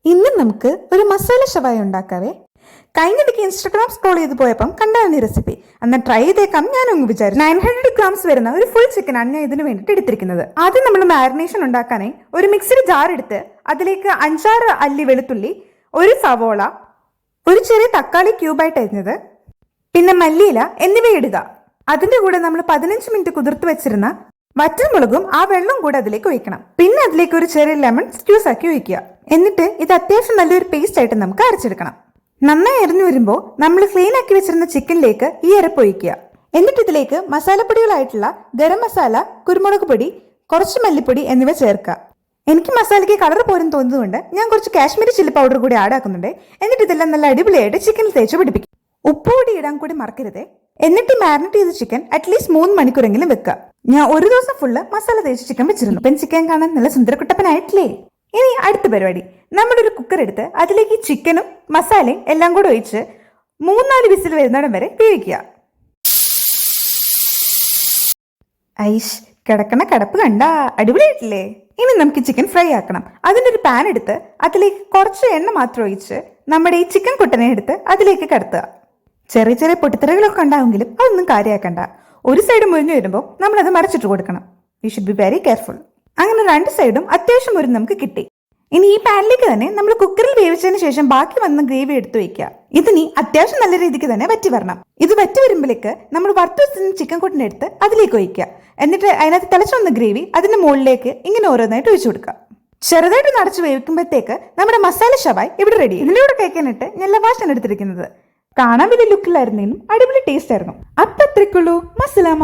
ഇന്ന് നമുക്ക് ഒരു മസാല ഷവായ ഉണ്ടാക്കാവേ. കഴിഞ്ഞിടയ്ക്ക് ഇൻസ്റ്റാഗ്രാം സ്ക്രോൾ ചെയ്ത് പോയപ്പം കണ്ടാണ് ഈ റെസിപ്പി. എന്നാൽ ട്രൈ ചെയ്തേക്കാം ഞാനൊന്ന് വിചാരിച്ചു. 900 grams വരുന്ന ഒരു ഫുൾ ചിക്കൻ ആണ് ഞാൻ ഇതിന് വേണ്ടിയിട്ട് എടുത്തിരിക്കുന്നത്. ആദ്യം നമ്മൾ മാരിനേഷൻ ഉണ്ടാക്കാനായി ഒരു മിക്സിയുടെ ജാർ എടുത്ത് അതിലേക്ക് 5-6 അല്ലി വെളുത്തുള്ളി, ഒരു സവോള, ഒരു ചെറിയ തക്കാളി ക്യൂബായിട്ട് അരിഞ്ഞത്, പിന്നെ മല്ലിയില എന്നിവ ഇടുക. അതിന്റെ കൂടെ നമ്മൾ 15 മിനിറ്റ് കുതിർത്ത് വെച്ചിരുന്ന വറ്റൽമുളകും ആ വെള്ളം കൂടെ അതിലേക്ക് ഒഴിക്കണം. പിന്നെ അതിലേക്ക് ഒരു ചെറിയ ലെമൺ സ്ക്യൂസ് ആക്കി ഒഴിക്കുക. എന്നിട്ട് ഇത് അത്യാവശ്യം നല്ലൊരു പേസ്റ്റ് ആയിട്ട് നമുക്ക് അരച്ചെടുക്കണം. നന്നായി എരിഞ്ഞു വരുമ്പോൾ നമ്മൾ ക്ലീൻ ആക്കി വെച്ചിരുന്ന ചിക്കനിലേക്ക് ഈ അരപ്പ് ഒഴിക്കുക. എന്നിട്ട് ഇതിലേക്ക് മസാലപ്പൊടികളായിട്ടുള്ള ഗരം മസാല, കുരുമുളക് പൊടി, കുറച്ച് മല്ലിപ്പൊടി എന്നിവ ചേർക്കുക. എനിക്ക് മസാലയ്ക്ക് കളർ പോലും തോന്നുന്നതുകൊണ്ട് ഞാൻ കുറച്ച് കാശ്മീരി ചില്ലി പൗഡർ കൂടി ആഡ് ആക്കുന്നുണ്ട്. എന്നിട്ട് ഇതെല്ലാം നല്ല അടിപൊളിയായിട്ട് ചിക്കനിൽ തേച്ച് പിടിപ്പിക്കും. ഉപ്പ് കൂടി ഇടാൻ കൂടി മറക്കരുതേ. എന്നിട്ട് മാരിനേറ്റ് ചെയ്ത ചിക്കൻ അറ്റ്ലീസ്റ്റ് 3 മണിക്കൂറെങ്കിലും വെക്കുക. ഞാൻ ഒരു ദിവസം ഫുള്ള് മസാല തേച്ച് ചിക്കൻ വെച്ചിരുന്നു. ഇപ്പം ചിക്കൻ കാണാൻ നല്ല സുന്ദരക്കുട്ടപ്പനായിട്ടില്ലേ? ഇനി അടുത്ത പരിപാടി, നമ്മുടെ ഒരു കുക്കർ എടുത്ത് അതിലേക്ക് ചിക്കനും മസാലയും എല്ലാം കൂടെ ഒഴിച്ച് 3-4 വിസിൽ വരുന്നിടം വരെ വേവിക്കുക. ഐഷ്, കിടക്കണ കിടപ്പ് കണ്ടാ അടിപൊളിയായിട്ടില്ലേ? ഇനി നമുക്ക് ചിക്കൻ ഫ്രൈ ആക്കണം. അതിൻ്റെ ഒരു പാൻ എടുത്ത് അതിലേക്ക് കുറച്ച് എണ്ണ മാത്രം ഒഴിച്ച് നമ്മുടെ ഈ ചിക്കൻ കുട്ടനെ എടുത്ത് അതിലേക്ക് കടത്തുക. ചെറിയ ചെറിയ പൊട്ടിത്തെറികളൊക്കെ ഉണ്ടാവുമെങ്കിലും അതൊന്നും കാര്യമാക്കണ്ട. ഒരു സൈഡ് മുരിഞ്ഞു വരുമ്പോൾ നമ്മളത് മറിച്ചിട്ട് കൊടുക്കണം. You should be very careful. അങ്ങനെ 2 സൈഡും അത്യാവശ്യം മുരിഞ്ഞ് നമുക്ക് കിട്ടി. ഇനി ഈ പാനിലേക്ക് തന്നെ നമ്മൾ കുക്കറിൽ വേവിച്ചതിന് ശേഷം ബാക്കി വന്ന ഗ്രേവി എടുത്തു വയ്ക്കുക. ഇതിനി അത്യാവശ്യം നല്ല രീതിക്ക് തന്നെ വറ്റി വരണം. ഇത് വറ്റി വരുമ്പോഴേക്ക് നമ്മൾ വറുത്ത് വെച്ചിരുന്ന ചിക്കൻ കുട്ടനെ എടുത്ത് അതിലേക്ക് ഒഴിക്കുക. എന്നിട്ട് അതിനകത്ത് തിളച്ചു വന്ന ഗ്രേവി അതിന്റെ മുകളിലേക്ക് ഇങ്ങനെ ഓരോന്നായിട്ട് ഒഴിച്ചു കൊടുക്കുക. ചെറുതായിട്ട് നടച്ച് വേവിക്കുമ്പോഴത്തേക്ക് നമ്മുടെ മസാല ഷവായ് ഇവിടെ റെഡി. ഇതിലൂടെ കഴിക്കാനായിട്ട് ഞാൻ ലവാഷാണ് എടുത്തിരിക്കുന്നത്. കാണാൻ വലിയ ലുക്കിലായിരുന്നെങ്കിലും അടിപൊളി ടേസ്റ്റ് ആയിരുന്നു. അപ്പൊ അത്രയ്ക്കുള്ളൂ. മസ്സലാമ.